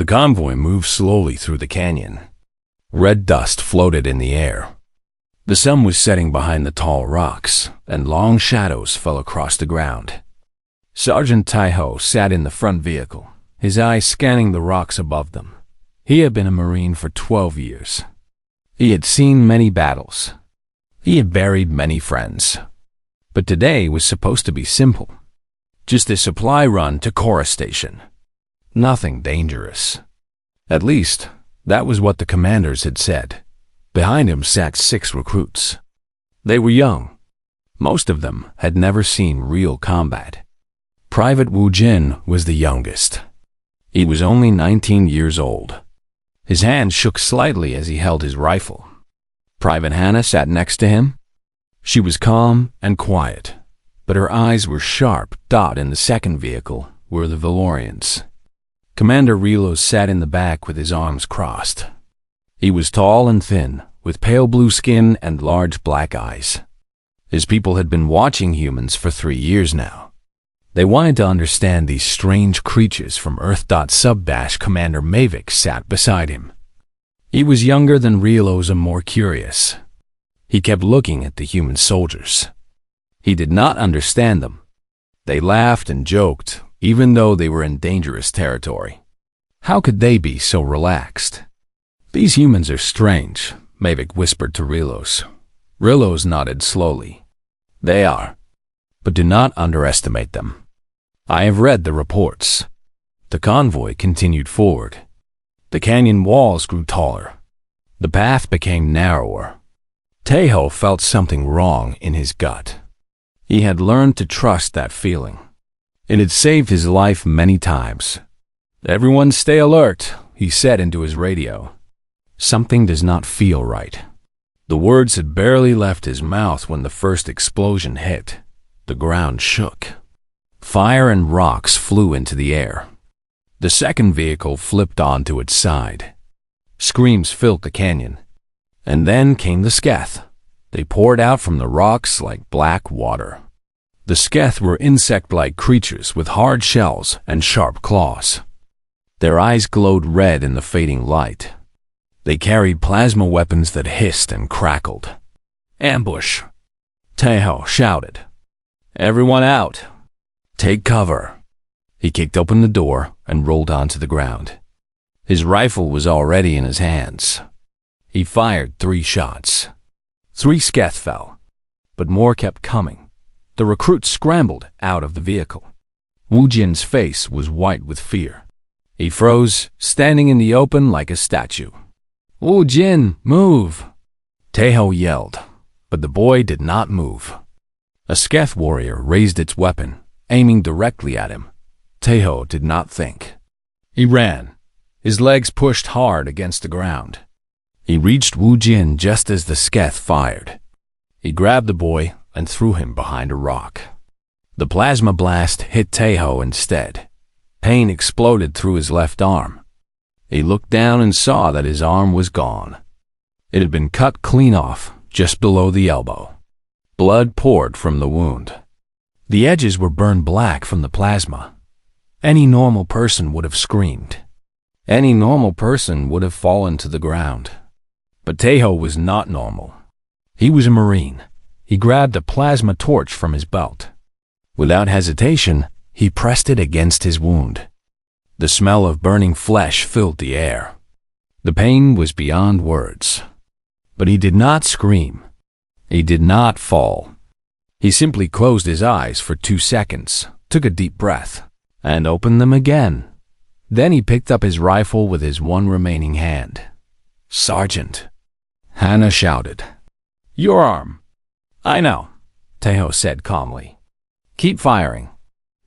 The convoy moved slowly through the canyon. Red dust floated in the air. The sun was setting behind the tall rocks, and long shadows fell across the ground. Sergeant Taiho sat in the front vehicle, his eyes scanning the rocks above them. He had been a Marine for 12 years. He had seen many battles. He had buried many friends. But today was supposed to be simple. Just a supply run to Cora Station. Nothing dangerous. At least, that was what the commanders had said. Behind him sat 6 recruits. They were young. Most of them had never seen real combat. Private Wu Jin was the youngest. He was only 19 years old. His hand shook slightly as he held his rifle. Private Hannah sat next to him. She was calm and quiet, but her eyes were sharp. In the second vehicle were the Valorians. Commander Relos sat in the back with his arms crossed. He was tall and thin, with pale blue skin and large black eyes. His people had been watching humans for 3 years now. They wanted to understand these strange creatures from Earth. Commander Mavic sat beside him. He was younger than Relos and more curious. He kept looking at the human soldiers. He did not understand them. They laughed and joked, even though they were in dangerous territory. How could they be so relaxed? These humans are strange, Mavic whispered to Relos. Relos nodded slowly. They are. But do not underestimate them. I have read the reports. The convoy continued forward. The canyon walls grew taller. The path became narrower. Taiho felt something wrong in his gut. He had learned to trust that feeling. It had saved his life many times. Everyone stay alert, he said into his radio. Something does not feel right. The words had barely left his mouth when the first explosion hit. The ground shook. Fire and rocks flew into the air. The second vehicle flipped onto its side. Screams filled the canyon. And then came the Sketh. They poured out from the rocks like black water. The Sketh were insect-like creatures with hard shells and sharp claws. Their eyes glowed red in the fading light. They carried plasma weapons that hissed and crackled. Ambush! Taiho shouted. Everyone out! Take cover! He kicked open the door and rolled onto the ground. His rifle was already in his hands. He fired 3 shots. 3 Sketh fell, but more kept coming. The recruits scrambled out of the vehicle. Wu Jin's face was white with fear. He froze, standing in the open like a statue. Wu Jin, move! Taiho yelled, but the boy did not move. A Sketh warrior raised its weapon, aiming directly at him. Taiho did not think. He ran, his legs pushed hard against the ground. He reached Wu Jin just as the Sketh fired. He grabbed the boy and threw him behind a rock. The plasma blast hit Taiho instead. Pain exploded through his left arm. He looked down and saw that his arm was gone. It had been cut clean off, just below the elbow. Blood poured from the wound. The edges were burned black from the plasma. Any normal person would have screamed. Any normal person would have fallen to the ground. But Taiho was not normal. He was a Marine. He grabbed a plasma torch from his belt. Without hesitation, he pressed it against his wound. The smell of burning flesh filled the air. The pain was beyond words. But he did not scream. He did not fall. He simply closed his eyes for 2 seconds, took a deep breath, and opened them again. Then he picked up his rifle with his one remaining hand. Sergeant! Hannah shouted. Your arm! I know, Taiho said calmly. Keep firing.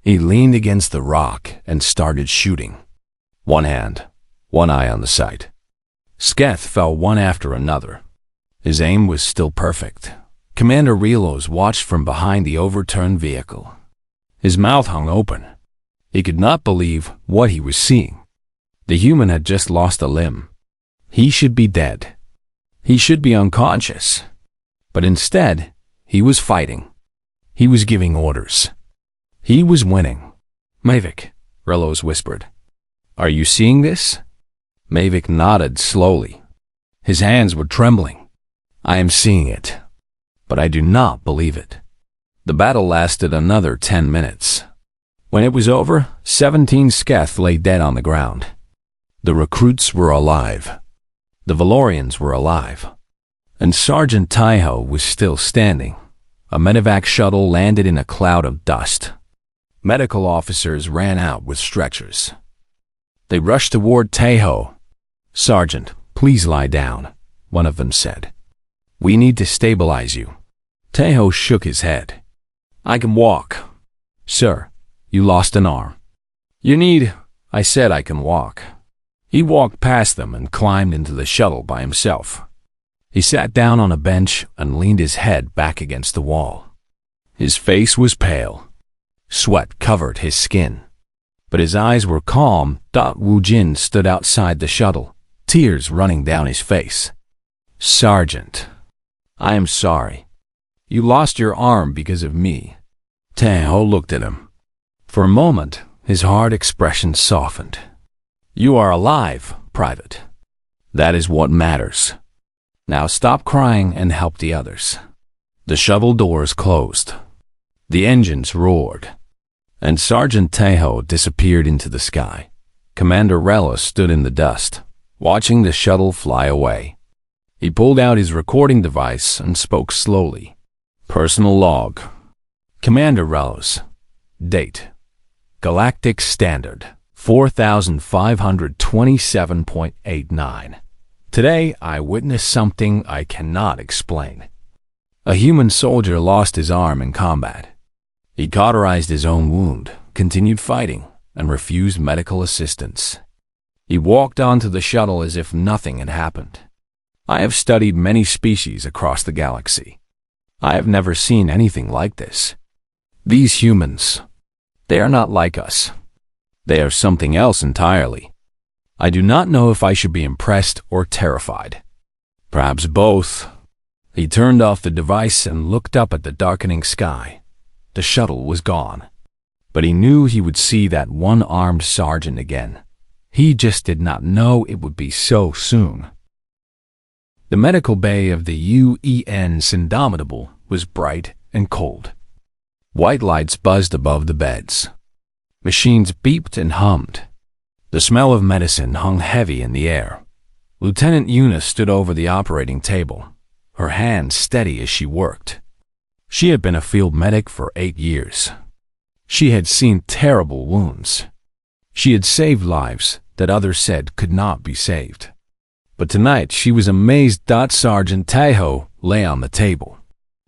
He leaned against the rock and started shooting. One hand, one eye on the sight. Sketh fell one after another. His aim was still perfect. Commander Relos watched from behind the overturned vehicle. His mouth hung open. He could not believe what he was seeing. The human had just lost a limb. He should be dead. He should be unconscious. But instead, he was fighting. He was giving orders. He was winning. Mavic, Relos whispered. Are you seeing this? Mavic nodded slowly. His hands were trembling. I am seeing it, but I do not believe it. The battle lasted another 10 minutes. When it was over, 17 Sketh lay dead on the ground. The recruits were alive. The Valorians were alive. And Sergeant Taiho was still standing. A medevac shuttle landed in a cloud of dust. Medical officers ran out with stretchers. They rushed toward Taiho. Sergeant, please lie down, one of them said. We need to stabilize you. Taiho shook his head. I can walk. Sir, you lost an arm. I said I can walk. He walked past them and climbed into the shuttle by himself. He sat down on a bench and leaned his head back against the wall. His face was pale. Sweat covered his skin. But his eyes were calm. Wu Jin stood outside the shuttle, tears running down his face. Sergeant, I am sorry. You lost your arm because of me. Taiho looked at him. For a moment, his hard expression softened. You are alive, Private. That is what matters. Now stop crying and help the others. The shuttle doors closed. The engines roared. And Sergeant Taiho disappeared into the sky. Commander Rella stood in the dust, watching the shuttle fly away. He pulled out his recording device and spoke slowly. Personal log. Commander Rose. Date. Galactic Standard. 4527.89. Today, I witnessed something I cannot explain. A human soldier lost his arm in combat. He cauterized his own wound, continued fighting, and refused medical assistance. He walked onto the shuttle as if nothing had happened. I have studied many species across the galaxy. I have never seen anything like this. These humans, they are not like us. They are something else entirely. I do not know if I should be impressed or terrified. Perhaps both. He turned off the device and looked up at the darkening sky. The shuttle was gone. But he knew he would see that one-armed sergeant again. He just did not know it would be so soon. The medical bay of the UEN's Indomitable was bright and cold. White lights buzzed above the beds. Machines beeped and hummed. The smell of medicine hung heavy in the air. Lieutenant Yuna stood over the operating table, her hands steady as she worked. She had been a field medic for 8 years. She had seen terrible wounds. She had saved lives that others said could not be saved. But tonight she was amazed that Sergeant Taiho lay on the table.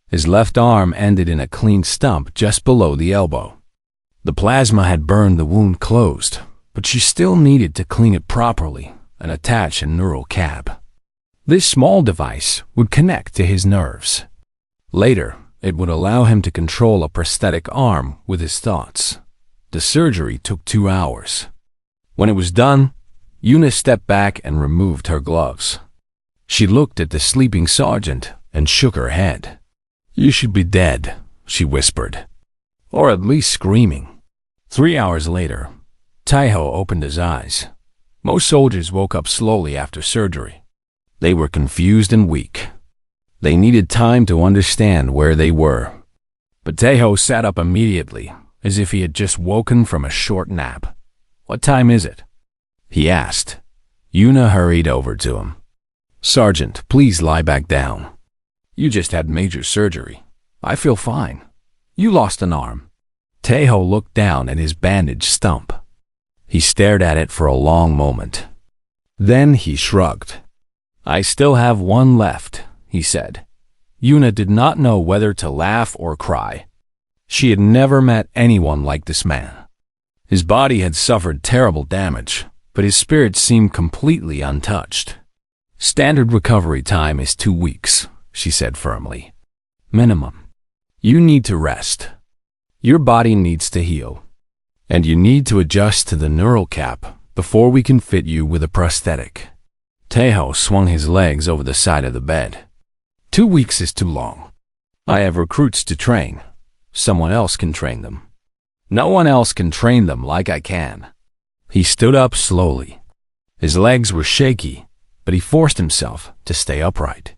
His left arm ended in a clean stump just below the elbow. The plasma had burned the wound closed, but she still needed to clean it properly and attach a neural cap. This small device would connect to his nerves. Later, it would allow him to control a prosthetic arm with his thoughts. The surgery took 2 hours. When it was done, Yuna stepped back and removed her gloves. She looked at the sleeping sergeant and shook her head. You should be dead, she whispered. Or at least screaming. 3 hours later, Taiho opened his eyes. Most soldiers woke up slowly after surgery. They were confused and weak. They needed time to understand where they were. But Taiho sat up immediately, as if he had just woken from a short nap. What time is it? He asked. Yuna hurried over to him. Sergeant, please lie back down. You just had major surgery. I feel fine. You lost an arm. Taiho looked down at his bandaged stump. He stared at it for a long moment. Then he shrugged. I still have one left, he said. Yuna did not know whether to laugh or cry. She had never met anyone like this man. His body had suffered terrible damage, but his spirit seemed completely untouched. Standard recovery time is 2 weeks, she said firmly. Minimum. You need to rest. Your body needs to heal. And you need to adjust to the neural cap before we can fit you with a prosthetic. Taiho swung his legs over the side of the bed. 2 weeks is too long. I have recruits to train. Someone else can train them. No one else can train them like I can. He stood up slowly. His legs were shaky, but he forced himself to stay upright.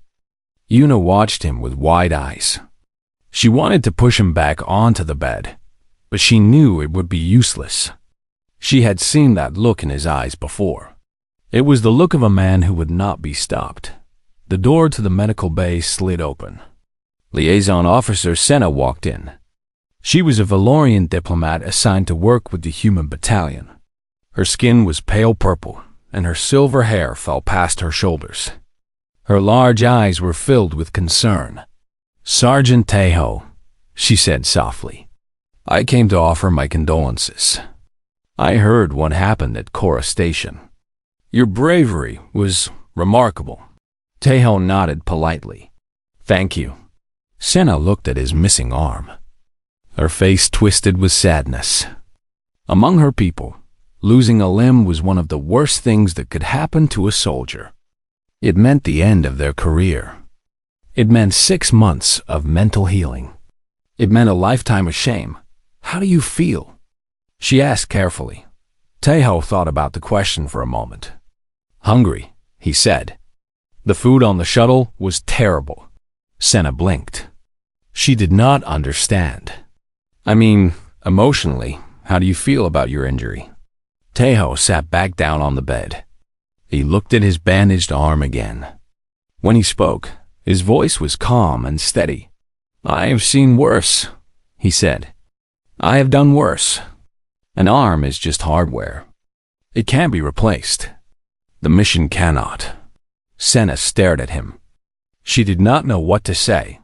Yuna watched him with wide eyes. She wanted to push him back onto the bed, but she knew it would be useless. She had seen that look in his eyes before. It was the look of a man who would not be stopped. The door to the medical bay slid open. Liaison Officer Senna walked in. She was a Valorian diplomat assigned to work with the human battalion. Her skin was pale purple, and her silver hair fell past her shoulders. Her large eyes were filled with concern. "Sergeant Tejo," she said softly, "I came to offer my condolences. I heard what happened at Cora Station. Your bravery was remarkable." Tejo nodded politely. "Thank you." Senna looked at his missing arm. Her face twisted with sadness. Among her people, losing a limb was one of the worst things that could happen to a soldier. It meant the end of their career. It meant 6 months of mental healing. It meant a lifetime of shame. "How do you feel?" she asked carefully. Tejo thought about the question for a moment. "Hungry," he said. "The food on the shuttle was terrible." Senna blinked. She did not understand. "I mean, emotionally, how do you feel about your injury?" Tejo sat back down on the bed. He looked at his bandaged arm again. When he spoke, his voice was calm and steady. "I have seen worse," he said. "I have done worse. An arm is just hardware. It can't be replaced. The mission cannot." Senna stared at him. She did not know what to say.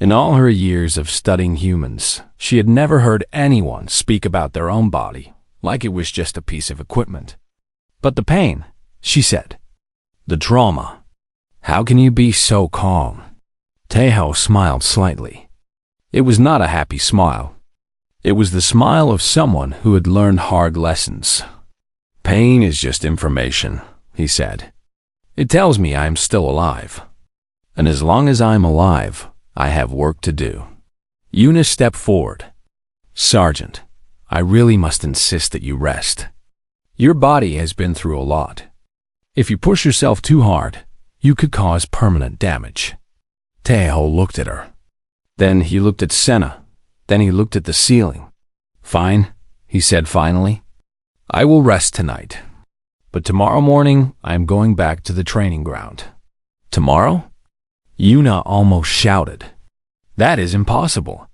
In all her years of studying humans, she had never heard anyone speak about their own body like it was just a piece of equipment. "But the pain," she said. "The trauma. How can you be so calm?" Tejo smiled slightly. It was not a happy smile. It was the smile of someone who had learned hard lessons. "Pain is just information," he said. "It tells me I am still alive. And as long as I'm alive, I have work to do." Yuna stepped forward. "Sergeant, I really must insist that you rest. Your body has been through a lot. If you push yourself too hard, you could cause permanent damage." Tejo looked at her. Then he looked at Senna. Then he looked at the ceiling. "Fine," he said finally. "I will rest tonight. But tomorrow morning, I am going back to the training ground." "Tomorrow?" Yuna almost shouted. "That is impossible."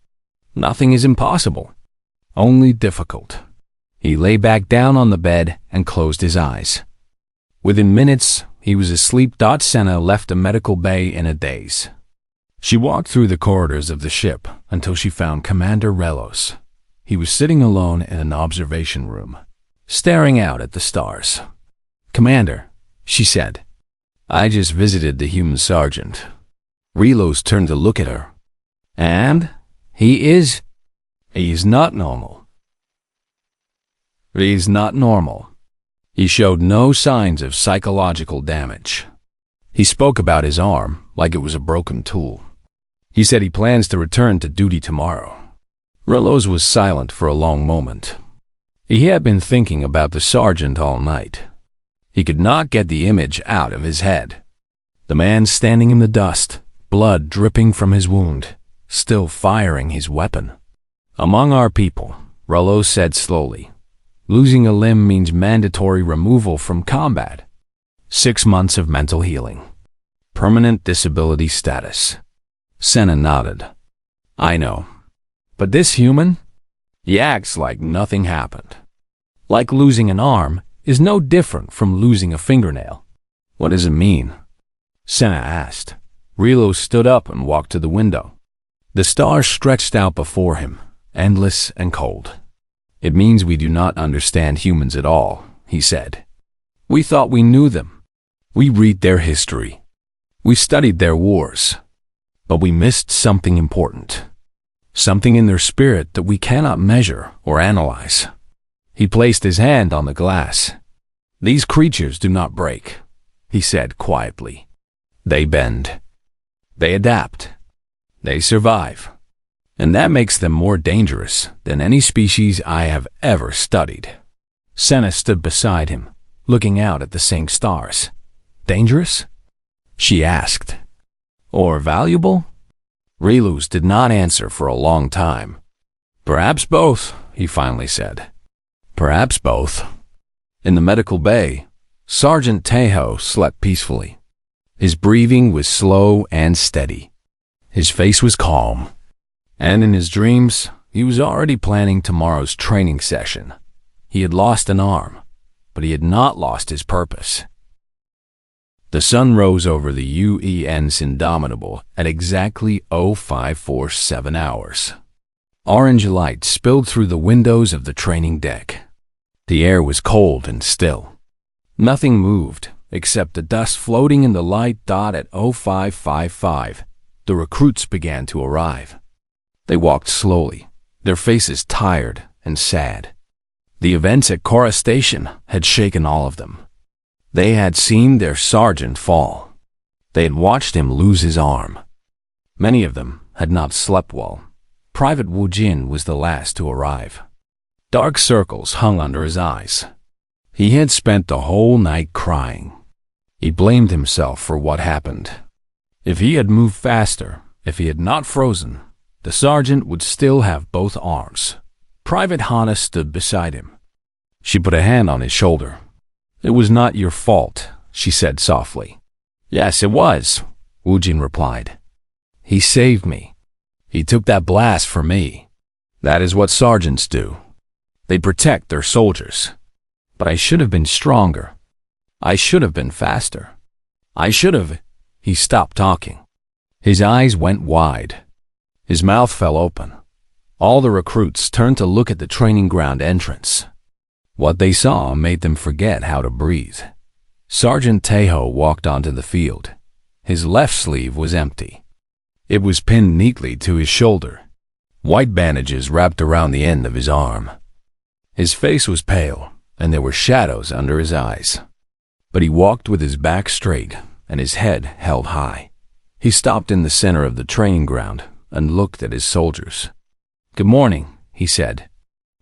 "Nothing is impossible. Only difficult." He lay back down on the bed and closed his eyes. Within minutes, he was asleep. Senna left the medical bay in a daze. She walked through the corridors of the ship until she found Commander Relos. He was sitting alone in an observation room, staring out at the stars. "Commander," she said, "I just visited the human sergeant." Relos turned to look at her. "And? He is not normal." "He is not normal. He showed no signs of psychological damage." He spoke about his arm like it was a broken tool. He said he plans to return to duty tomorrow. Relos was silent for a long moment. He had been thinking about the sergeant all night. He could not get the image out of his head. The man standing in the dust, blood dripping from his wound, still firing his weapon. "Among our people," Relos said slowly, "losing a limb means mandatory removal from combat. 6 months of mental healing. Permanent disability status." Senna nodded. "I know. But this human? He acts like nothing happened. Like losing an arm is no different from losing a fingernail." "What does it mean?" Senna asked. Relos stood up and walked to the window. The stars stretched out before him, endless and cold. "It means we do not understand humans at all," he said. "We thought we knew them. We read their history. We studied their wars. But we missed something important. Something in their spirit that we cannot measure or analyze." He placed his hand on the glass. "These creatures do not break," he said quietly. "They bend. They adapt. They survive. And that makes them more dangerous than any species I have ever studied." Senna stood beside him, looking out at the sink stars. Dangerous? She asked. Or valuable? Relus did not answer for a long time. Perhaps both, he finally said. Perhaps both. In the medical bay, Sergeant Tejo slept peacefully. His breathing was slow and steady. His face was calm. And in his dreams, he was already planning tomorrow's training session. He had lost an arm, but he had not lost his purpose. The sun rose over the UEN's Indomitable at exactly 0547 hours. Orange light spilled through the windows of the training deck. The air was cold and still. Nothing moved except the dust floating in the light. At 0555, the recruits began to arrive. They walked slowly, their faces tired and sad. The events at Cora Station had shaken all of them. They had seen their sergeant fall. They had watched him lose his arm. Many of them had not slept well. Private Wu Jin was the last to arrive. Dark circles hung under his eyes. He had spent the whole night crying. He blamed himself for what happened. If he had moved faster, if he had not frozen, the sergeant would still have both arms. Private Hana stood beside him. She put a hand on his shoulder. It was not your fault, she said softly. Yes, it was, Wu Jin replied. He saved me. He took that blast for me. That is what sergeants do. They protect their soldiers. But I should have been stronger. I should have been faster. I should have. He stopped talking. His eyes went wide. His mouth fell open. All the recruits turned to look at the training ground entrance. What they saw made them forget how to breathe. Sergeant Tejo walked onto the field. His left sleeve was empty. It was pinned neatly to his shoulder. White bandages wrapped around the end of his arm. His face was pale, and there were shadows under his eyes. But he walked with his back straight and his head held high. He stopped in the center of the training ground and looked at his soldiers. Good morning, he said.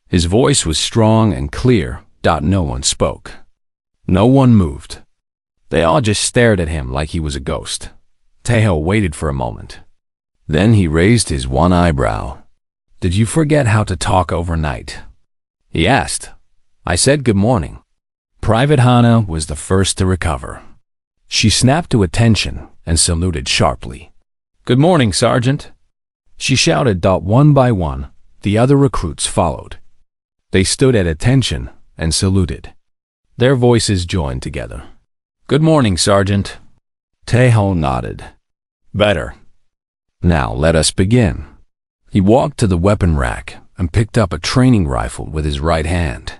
His voice was strong and clear. No one spoke. No one moved. They all just stared at him like he was a ghost. Tejo waited for a moment. Then he raised his one eyebrow. Did you forget how to talk overnight? He asked. I said good morning. Private Hana was the first to recover. She snapped to attention and saluted sharply. Good morning, Sergeant. She shouted. One by one, the other recruits followed. They stood at attention and saluted. Their voices joined together. Good morning, Sergeant. Tejo nodded. Better. Now let us begin. He walked to the weapon rack and picked up a training rifle with his right hand.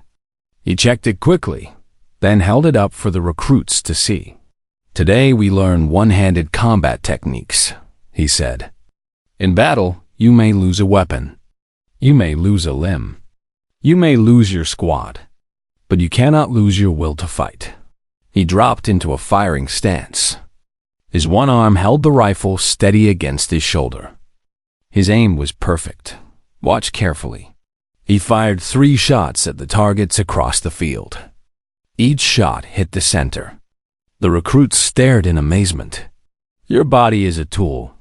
He checked it quickly, then held it up for the recruits to see. Today we learn one-handed combat techniques, he said. In battle, you may lose a weapon. You may lose a limb. You may lose your squad. But you cannot lose your will to fight. He dropped into a firing stance. His one arm held the rifle steady against his shoulder. His aim was perfect. Watch carefully. He fired 3 shots at the targets across the field. Each shot hit the center. The recruits stared in amazement. Your body is a tool,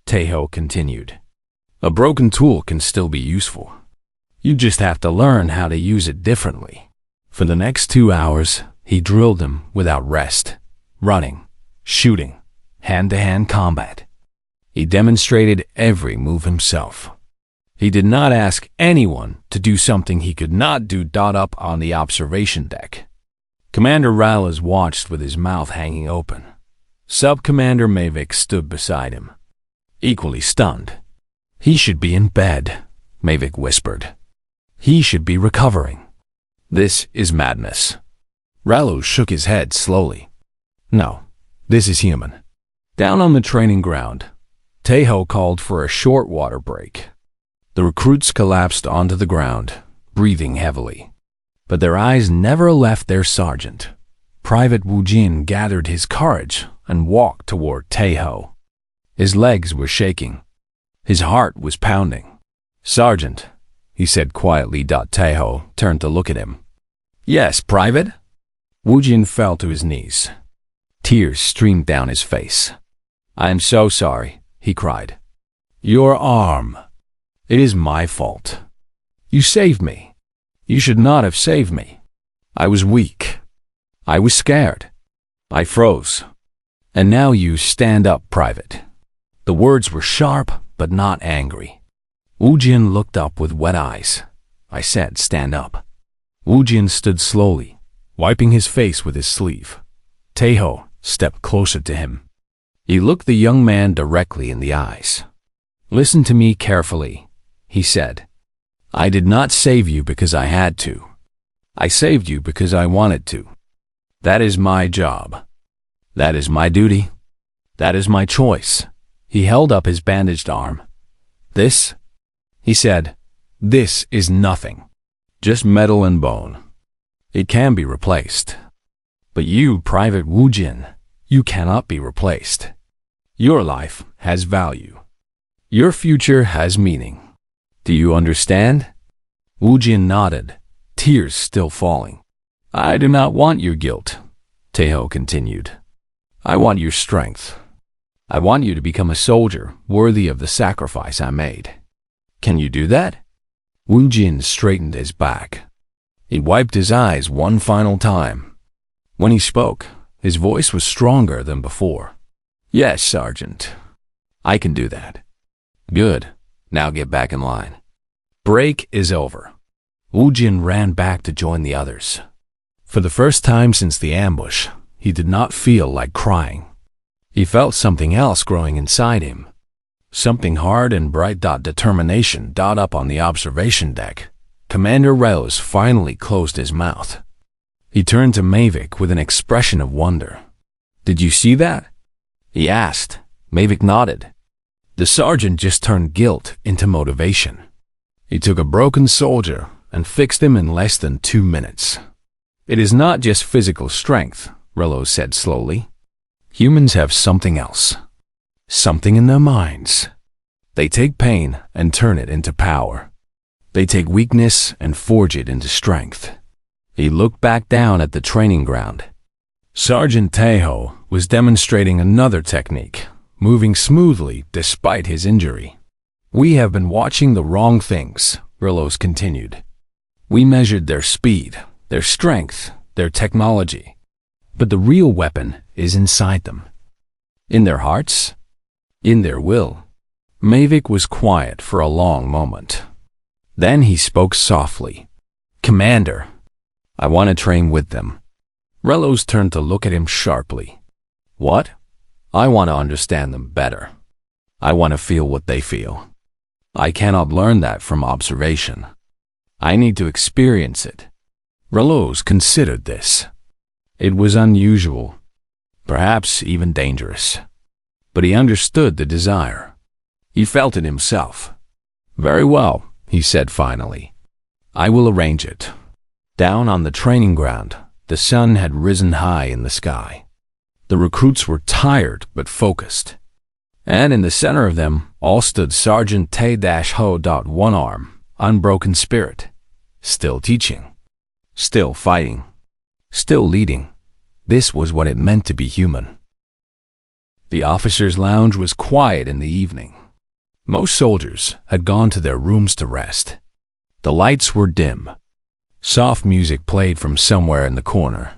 Tejo continued. A broken tool can still be useful. You just have to learn how to use it differently. For the next 2 hours, he drilled them without rest, running, shooting, hand-to-hand combat. He demonstrated every move himself. He did not ask anyone to do something he could not do. Up on the observation deck, Commander Rallas watched with his mouth hanging open. Sub-Commander Mavic stood beside him, equally stunned. He should be in bed, Mavic whispered. He should be recovering. This is madness. Rallo shook his head slowly. No, this is human. Down on the training ground, Tejo called for a short water break. The recruits collapsed onto the ground, breathing heavily. But their eyes never left their sergeant. Private Wu Jin gathered his courage and walked toward Tejo. His legs were shaking. His heart was pounding. Sergeant, he said quietly. Tejo turned to look at him. Yes, Private? Wu Jin fell to his knees. Tears streamed down his face. I am so sorry, he cried. Your arm. It is my fault. You saved me. You should not have saved me. I was weak. I was scared. I froze. And now you stand up, Private. The words were sharp, but not angry. Wu Jin looked up with wet eyes. I said, stand up. Wu Jin stood slowly, wiping his face with his sleeve. Taeho stepped closer to him. He looked the young man directly in the eyes. Listen to me carefully, he said. I did not save you because I had to. I saved you because I wanted to. That is my job. That is my duty. That is my choice. He held up his bandaged arm. This, he said, this is nothing. Just metal and bone. It can be replaced. But you, Private Wu Jin, you cannot be replaced. Your life has value. Your future has meaning. Do you understand? Wu Jin nodded, tears still falling. I do not want your guilt, Taeho continued. I want your strength. I want you to become a soldier worthy of the sacrifice I made. Can you do that? Wu Jin straightened his back. He wiped his eyes one final time. When he spoke, his voice was stronger than before. Yes, Sergeant. I can do that. Good. Now get back in line. Break is over. Wu Jin ran back to join the others. For the first time since the ambush, he did not feel like crying. He felt something else growing inside him. Something hard and bright. Determination. Up on the observation deck, Commander Rose finally closed his mouth. He turned to Mavic with an expression of wonder. Did you see that? He asked. Mavic nodded. The sergeant just turned guilt into motivation. He took a broken soldier and fixed him in less than 2 minutes. It is not just physical strength, Rello said slowly. Humans have something else. Something in their minds. They take pain and turn it into power. They take weakness and forge it into strength. He looked back down at the training ground. Sergeant Taeho was demonstrating another technique, moving smoothly despite his injury. We have been watching the wrong things, Rillos continued. We measured their speed, their strength, their technology. But the real weapon is inside them. In their hearts, in their will. Mavic was quiet for a long moment. Then he spoke softly. Commander, I want to train with them. Rellos turned to look at him sharply. What? I want to understand them better. I want to feel what they feel. I cannot learn that from observation. I need to experience it. Rellos considered this. It was unusual, perhaps even dangerous. But he understood the desire. He felt it himself. Very well, he said finally. I will arrange it. Down on the training ground, the sun had risen high in the sky. The recruits were tired but focused. And in the center of them all stood Sergeant Tae-Ho. One arm, unbroken spirit. Still teaching. Still fighting. Still leading. This was what it meant to be human. The officers' lounge was quiet in the evening. Most soldiers had gone to their rooms to rest. The lights were dim. Soft music played from somewhere in the corner.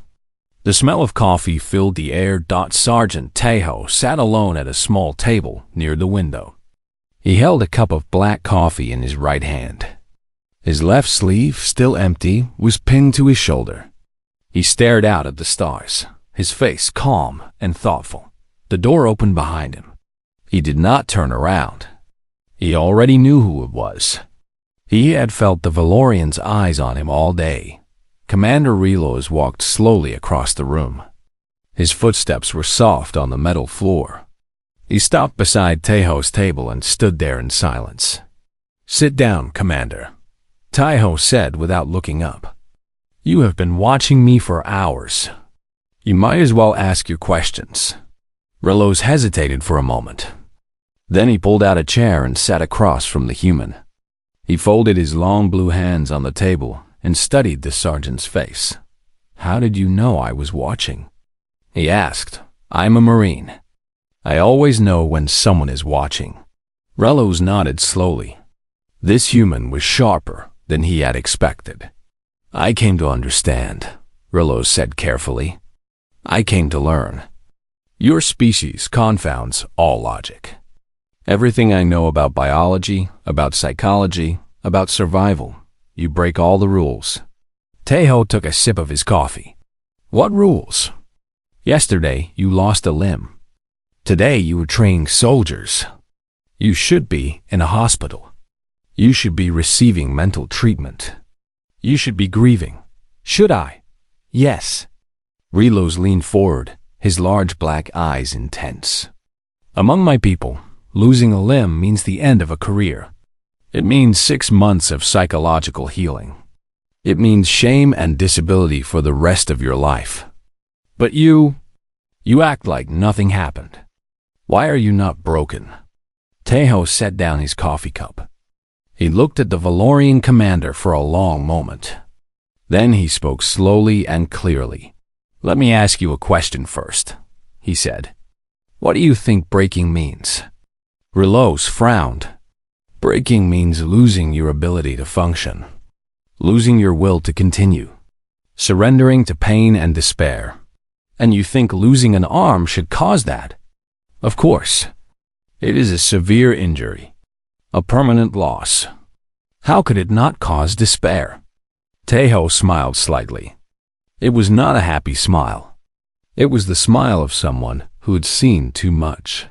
The smell of coffee filled the air. Sergeant Taeho sat alone at a small table near the window. He held a cup of black coffee in his right hand. His left sleeve, still empty, was pinned to his shoulder. He stared out at the stars, his face calm and thoughtful. The door opened behind him. He did not turn around. He already knew who it was. He had felt the Valorian's eyes on him all day. Commander Relos walked slowly across the room. His footsteps were soft on the metal floor. He stopped beside Taeho's table and stood there in silence. Sit down, Commander, Taeho said without looking up. You have been watching me for hours. You might as well ask your questions. Relos hesitated for a moment. Then he pulled out a chair and sat across from the human. He folded his long blue hands on the table and studied the sergeant's face. "How did you know I was watching?" he asked. "I'm a Marine. I always know when someone is watching." Rellos nodded slowly. This human was sharper than he had expected. "I came to understand," Rellos said carefully. "I came to learn. Your species confounds all logic. Everything I know about biology, about psychology, about survival, you break all the rules." Tejo took a sip of his coffee. "What rules?" "Yesterday, you lost a limb. Today, you were training soldiers. You should be in a hospital. You should be receiving mental treatment. You should be grieving." "Should I?" "Yes." Relos leaned forward, his large black eyes intense. "Among my people, losing a limb means the end of a career. It means 6 months of psychological healing. It means shame and disability for the rest of your life. But you act like nothing happened. Why are you not broken?" Tejo set down his coffee cup. He looked at the Valorian commander for a long moment. Then he spoke slowly and clearly. "Let me ask you a question first," he said. "What do you think breaking means?" Relos frowned. "Breaking means losing your ability to function, losing your will to continue, surrendering to pain and despair. And you think losing an arm should cause that? Of course. It is a severe injury, a permanent loss. How could it not cause despair?" Tejo smiled slightly. It was not a happy smile. It was the smile of someone who had seen too much.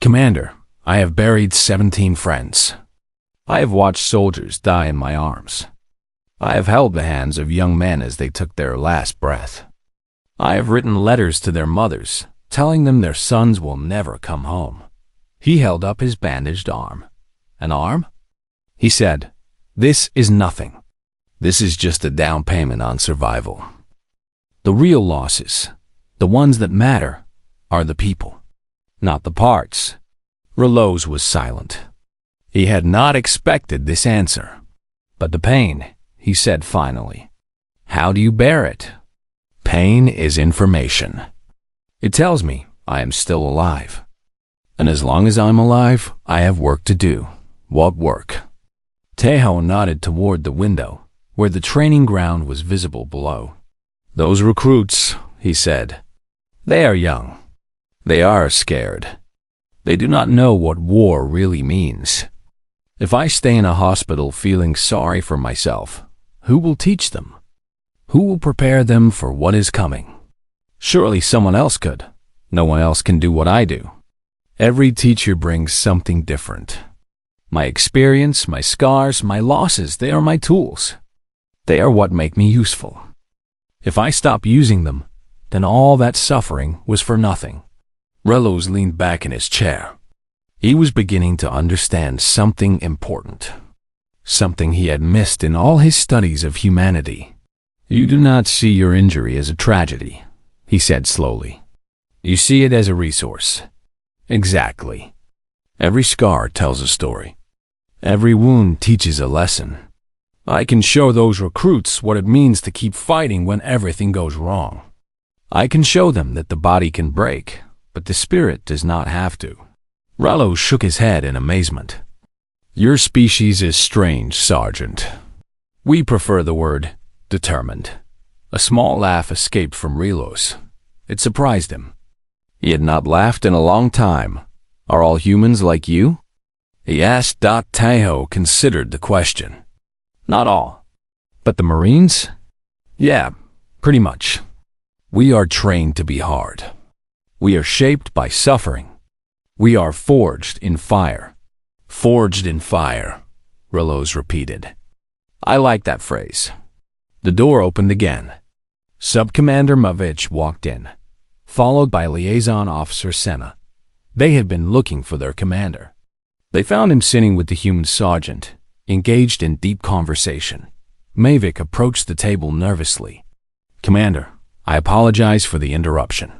"Commander, I have buried 17 friends. I have watched soldiers die in my arms. I have held the hands of young men as they took their last breath. I have written letters to their mothers, telling them their sons will never come home." He held up his bandaged arm. "An arm?" He said, "This is nothing. This is just a down payment on survival. The real losses, the ones that matter, are the people, not the parts." Relos was silent. He had not expected this answer. "But the pain," he said finally. "How do you bear it?" "Pain is information. It tells me I am still alive. And as long as I'm alive, I have work to do." "What work?" Tejo nodded toward the window, where the training ground was visible below. "Those recruits," he said. "They are young. They are scared. They do not know what war really means. If I stay in a hospital feeling sorry for myself, who will teach them? Who will prepare them for what is coming? Surely someone else could. No one else can do what I do. Every teacher brings something different. My experience, my scars, my losses, they are my tools. They are what make me useful. If I stop using them, then all that suffering was for nothing." Relos leaned back in his chair. He was beginning to understand something important, something he had missed in all his studies of humanity. "You do not see your injury as a tragedy," he said slowly. "You see it as a resource." "Exactly. Every scar tells a story. Every wound teaches a lesson. I can show those recruits what it means to keep fighting when everything goes wrong. I can show them that the body can break, but the spirit does not have to." Relos shook his head in amazement. "Your species is strange, Sergeant. We prefer the word determined." A small laugh escaped from Relos. It surprised him. He had not laughed in a long time. "Are all humans like you?" he asked. Tejo considered the question. "Not all. But the Marines?" "Yeah, pretty much. We are trained to be hard. We are shaped by suffering. We are forged in fire." "Forged in fire," Relos repeated. "I like that phrase." The door opened again. Sub-Commander Mavich walked in, followed by Liaison Officer Senna. They had been looking for their commander. They found him sitting with the human sergeant, engaged in deep conversation. Mavic approached the table nervously. "Commander, I apologize for the interruption."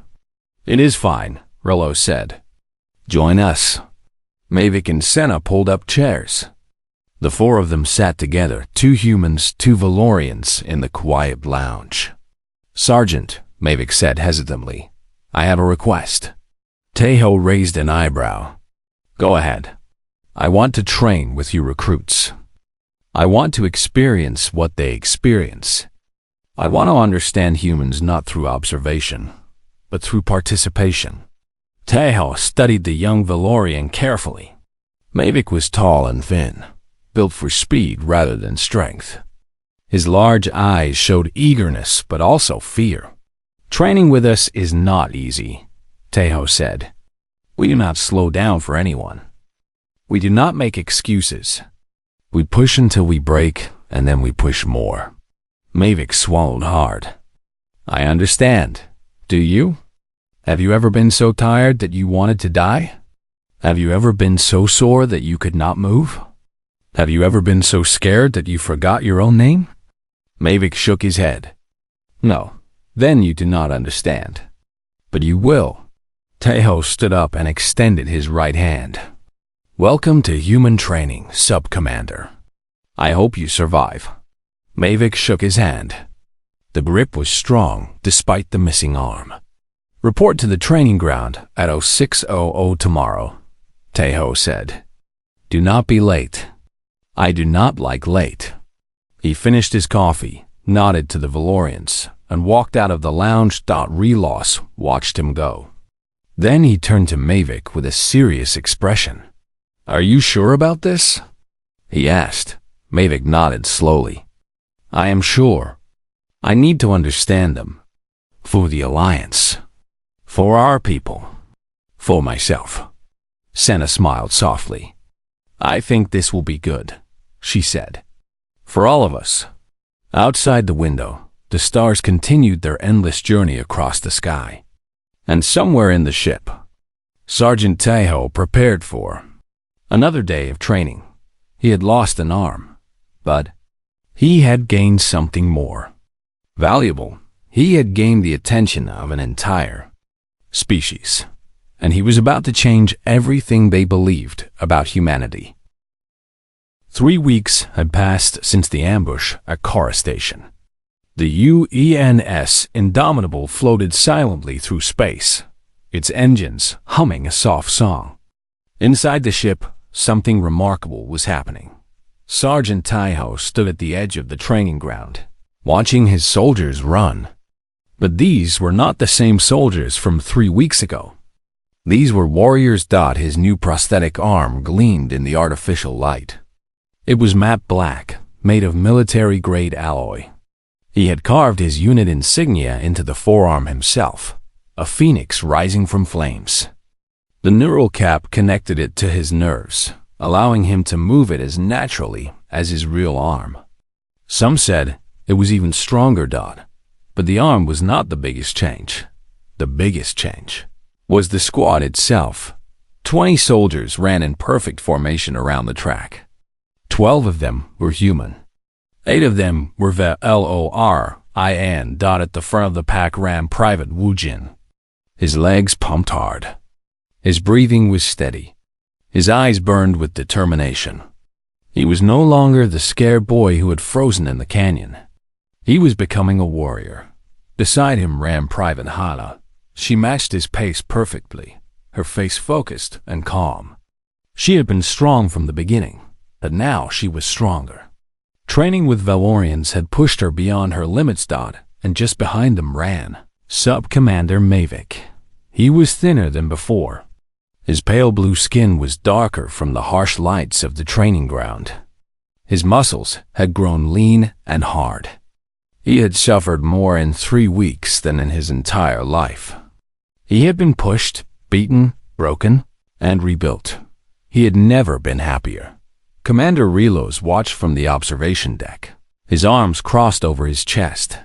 "It is fine," Relos said. "Join us." Mavic and Senna pulled up chairs. The four of them sat together, 2 humans, 2 Valorians, in the quiet lounge. "Sergeant," Mavic said hesitantly, "I have a request." Tejo raised an eyebrow. "Go ahead. I want to train with you recruits. I want to experience what they experience. I want to understand humans not through observation, but through participation." Tejo studied the young Valorian carefully. Mavic was tall and thin, built for speed rather than strength. His large eyes showed eagerness but also fear. "Training with us is not easy," Tejo said. "We do not slow down for anyone. We do not make excuses. We push until we break, and then we push more." Mavic swallowed hard. "I understand. Do you? Have you ever been so tired that you wanted to die? Have you ever been so sore that you could not move? Have you ever been so scared that you forgot your own name?" Mavic shook his head. "No, then you do not understand. But you will." Tejo stood up and extended his right hand. "Welcome to human training, Sub-Commander. I hope you survive." Mavic shook his hand. The grip was strong, despite the missing arm. "Report to the training ground at 0600 tomorrow," Tejo said. "Do not be late. I do not like late." He finished his coffee, nodded to the Valorians, and walked out of the lounge. Relos watched him go. Then he turned to Mavic with a serious expression. "Are you sure about this?" he asked. Mavic nodded slowly. "I am sure. I need to understand them. For the Alliance. For our people. For myself." Senna smiled softly. "I think this will be good," she said. "For all of us." Outside the window, the stars continued their endless journey across the sky. And somewhere in the ship, Sergeant Tejo prepared for another day of training. He had lost an arm, but he had gained something more valuable. He had gained the attention of an entire species, and he was about to change everything they believed about humanity. 3 weeks had passed since the ambush at Kara Station. The UENS Indomitable floated silently through space, its engines humming a soft song. Inside the ship, something remarkable was happening. Sergeant Tejo stood at the edge of the training ground, watching his soldiers run. But these were not the same soldiers from 3 weeks ago. These were warriors. His new prosthetic arm gleamed in the artificial light. It was matte black, made of military-grade alloy. He had carved his unit insignia into the forearm himself, a phoenix rising from flames. The neural cap connected it to his nerves, allowing him to move it as naturally as his real arm. Some said it was even stronger. But the arm was not the biggest change. The biggest change was the squad itself. 20 soldiers ran in perfect formation around the track. 12 of them were human. 8 of them were Valorian. At the front of the pack ran Private Wu Jin. His legs pumped hard. His breathing was steady. His eyes burned with determination. He was no longer the scared boy who had frozen in the canyon. He was becoming a warrior. Beside him ran Private Hala. She matched his pace perfectly, her face focused and calm. She had been strong from the beginning, but now she was stronger. Training with Valorians had pushed her beyond her limits. And just behind them ran Sub-Commander Mavic. He was thinner than before. His pale blue skin was darker from the harsh lights of the training ground. His muscles had grown lean and hard. He had suffered more in 3 weeks than in his entire life. He had been pushed, beaten, broken, and rebuilt. He had never been happier. Commander Relos watched from the observation deck, his arms crossed over his chest.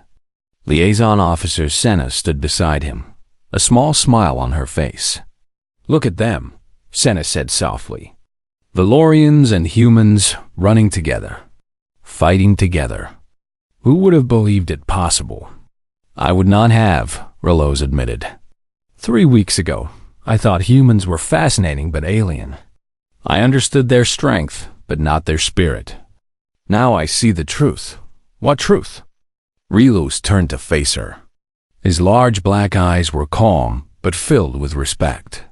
Liaison Officer Senna stood beside him, a small smile on her face. "Look at them," Senna said softly. "Valorians and humans running together, fighting together. Who would have believed it possible?" "I would not have," Relos admitted. 3 weeks ago, I thought humans were fascinating but alien. I understood their strength, but not their spirit. Now I see the truth. What truth? Relos turned to face her. His large black eyes were calm, but filled with respect.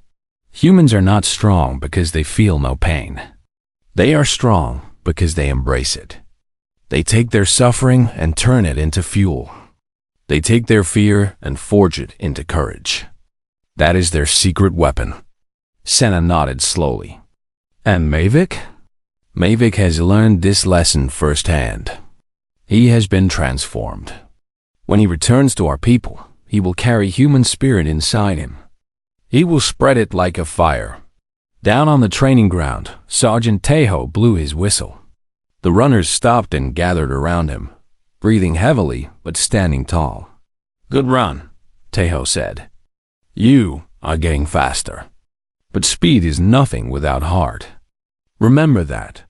Humans are not strong because they feel no pain. They are strong because they embrace it. They take their suffering and turn it into fuel. They take their fear and forge it into courage. That is their secret weapon. Senna nodded slowly. And Mavic? Mavic has learned this lesson firsthand. He has been transformed. When he returns to our people, he will carry human spirit inside him. He will spread it like a fire. Down on the training ground, Sergeant Tejo blew his whistle. The runners stopped and gathered around him, breathing heavily but standing tall. Good run, Tejo said. You are getting faster. But speed is nothing without heart. Remember that.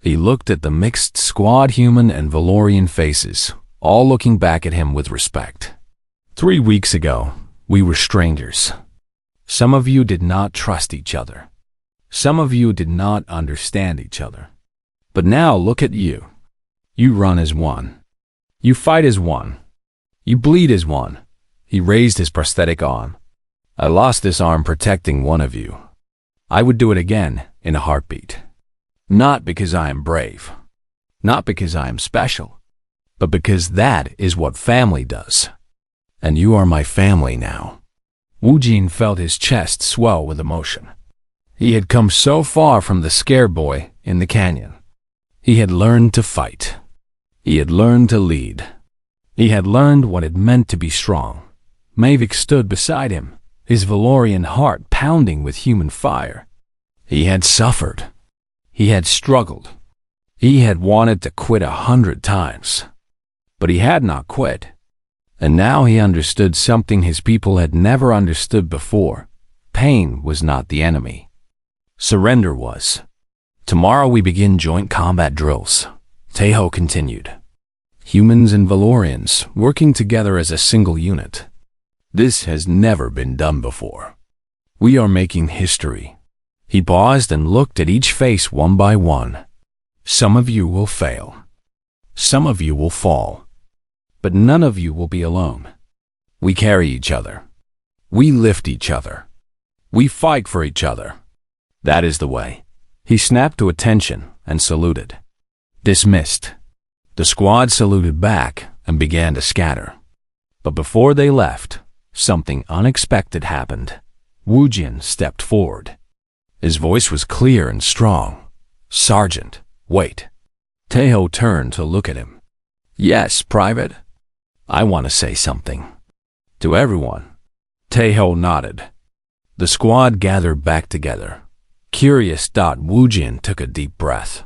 He looked at the mixed squad human and Valorian faces, all looking back at him with respect. 3 weeks ago, we were strangers. Some of you did not trust each other. Some of you did not understand each other. But now look at you. You run as one. You fight as one. You bleed as one. He raised his prosthetic arm. I lost this arm protecting one of you. I would do it again in a heartbeat. Not because I am brave. Not because I am special. But because that is what family does. And you are my family now. Wu Jin felt his chest swell with emotion. He had come so far from the scared boy in the canyon. He had learned to fight. He had learned to lead. He had learned what it meant to be strong. Mavic stood beside him, his Valorian heart pounding with human fire. He had suffered. He had struggled. He had wanted to quit 100 times. But he had not quit. And now he understood something his people had never understood before. Pain was not the enemy. Surrender was. Tomorrow we begin joint combat drills, Tejo continued. Humans and Valorians working together as a single unit. This has never been done before. We are making history. He paused and looked at each face one by one. Some of you will fail. Some of you will fall. But none of you will be alone. We carry each other. We lift each other. We fight for each other. That is the way. He snapped to attention and saluted. Dismissed. The squad saluted back and began to scatter. But before they left, something unexpected happened. Wu Jin stepped forward. His voice was clear and strong. Sergeant, wait. Tejo turned to look at him. Yes, Private. I want to say something. To everyone. Tejo nodded. The squad gathered back together. Curious. Wu Jin took a deep breath.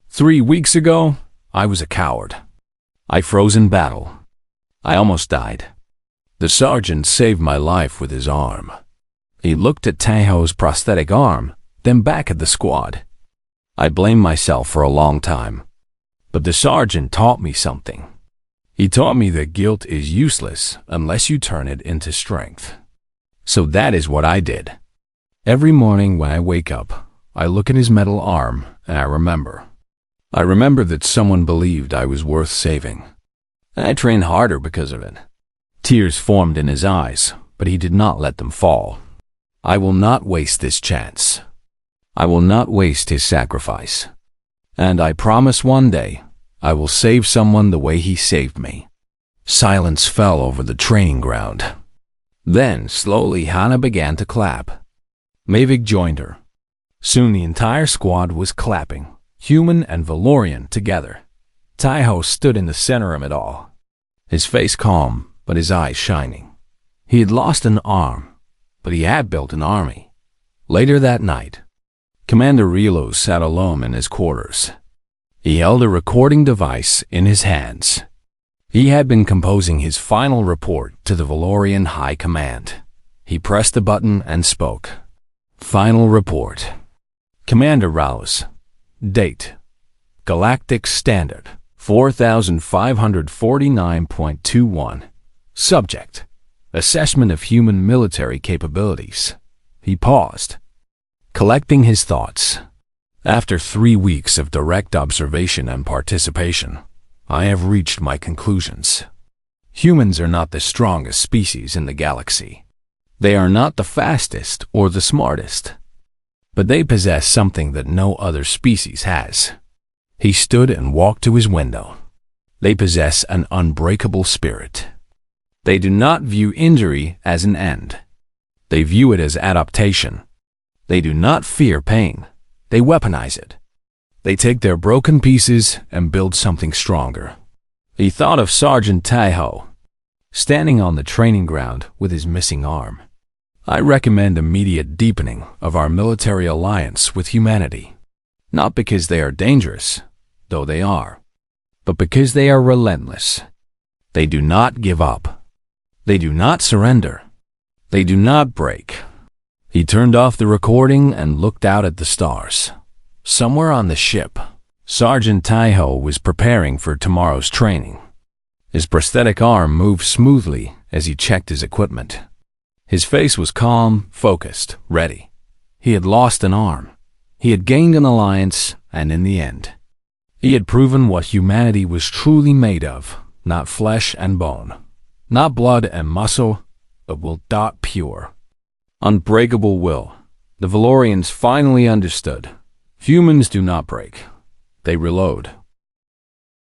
3 weeks ago, I was a coward. I froze in battle. I almost died. The sergeant saved my life with his arm. He looked at Tejo's prosthetic arm, then back at the squad. I blamed myself for a long time. But the sergeant taught me something. He taught me that guilt is useless unless you turn it into strength. So that is what I did. Every morning when I wake up, I look at his metal arm and I remember. I remember that someone believed I was worth saving. And I trained harder because of it. Tears formed in his eyes, but he did not let them fall. I will not waste this chance. I will not waste his sacrifice. And I promise one day, I will save someone the way he saved me. Silence fell over the training ground. Then, slowly, Hannah began to clap. Mavic joined her. Soon the entire squad was clapping, human and Valorian together. Tejo stood in the center of it all, his face calm, but his eyes shining. He had lost an arm, but he had built an army. Later that night, Commander Relo sat alone in his quarters. He held a recording device in his hands. He had been composing his final report to the Valorian High Command. He pressed the button and spoke. Final report. Commander Rouse. Date. Galactic Standard 4549.21. Subject. Assessment of human military capabilities. He paused, collecting his thoughts. After 3 weeks of direct observation and participation, I have reached my conclusions. Humans are not the strongest species in the galaxy. They are not the fastest or the smartest. But they possess something that no other species has. He stood and walked to his window. They possess an unbreakable spirit. They do not view injury as an end. They view it as adaptation. They do not fear pain. They weaponize it. They take their broken pieces and build something stronger. He thought of Sergeant Taiho, standing on the training ground with his missing arm. I recommend immediate deepening of our military alliance with humanity, not because they are dangerous, though they are, but because they are relentless. They do not give up. They do not surrender. They do not break. He turned off the recording and looked out at the stars. Somewhere on the ship, Sergeant Taiho was preparing for tomorrow's training. His prosthetic arm moved smoothly as he checked his equipment. His face was calm, focused, ready. He had lost an arm. He had gained an alliance, and in the end, he had proven what humanity was truly made of, not flesh and bone, not blood and muscle, but will. Pure. Unbreakable will. The Valorians finally understood. Humans do not break. They reload.